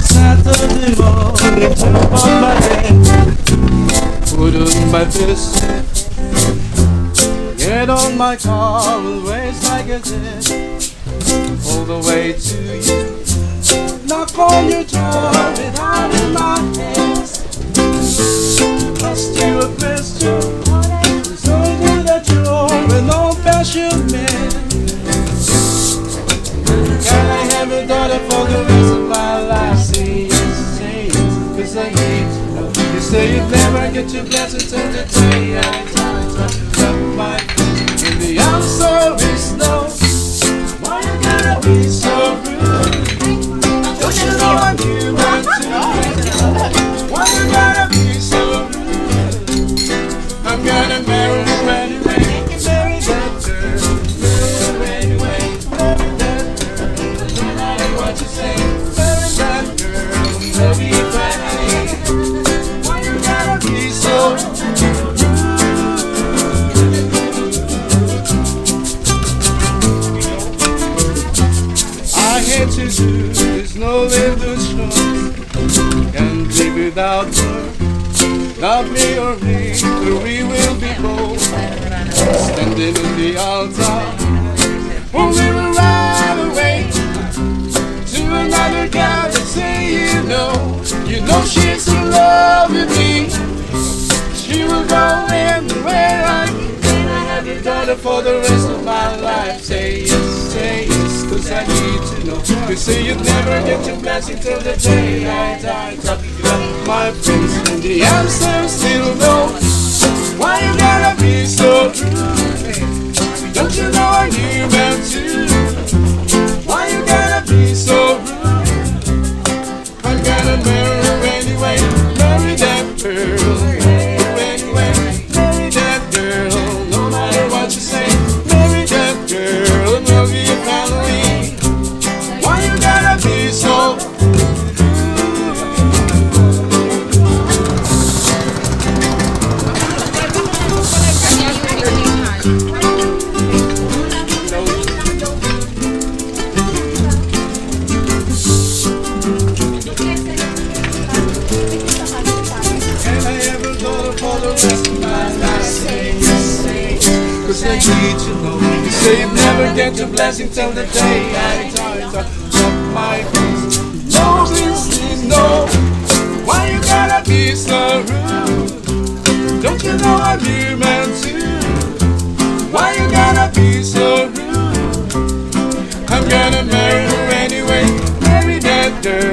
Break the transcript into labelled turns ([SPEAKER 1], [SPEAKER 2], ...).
[SPEAKER 1] Saturday morning, jump on my head, put on my fist, get on my car and race like a jet, all the way to you. Knock on your door without in my hands. Ask you a question, so good that you're an old-fashioned man. Can I have a daughter for the rest of my life? Say yes, 'cause I need to know. You say you'd never get your blessings till the day I die. Touch up my feet, and the answer is no. Why you gotta be so rude? Don't you know I'm human too? Why you gotta be so rude? I'm gonna marry you anyway. Marry that girl. Anyway, marry that girl. No matter what you say, marry that girl. Maybe if I need. Why you gotta be so rude? I hate to do, there's no illusion. Can't live without her. Not me or me, but we will be both standing in the altar. Or we will run away to another girl that say you know she's in love with me. She will go anywhere I can. I have a daughter for the rest of my life. Say yes, 'cause I need to know. You say you'd never get your blessing till the day I die. Talking about my face and the answer still no. Why you gotta be so rude? Don't you know I'm human too? Why you gotta be so rude? I'm gonna marry her anyway. Marry that girl. Anyway, marry that girl. No matter what you say, marry that girl and love your family. Why you gotta be so rude? Cause I need to know. You say you never get your blessing till the day I die. Top my face. No, please, no. Why you gotta be so rude? Don't you know I'm human too? Why you gotta be so rude? I'm gonna marry her anyway. Marry that girl.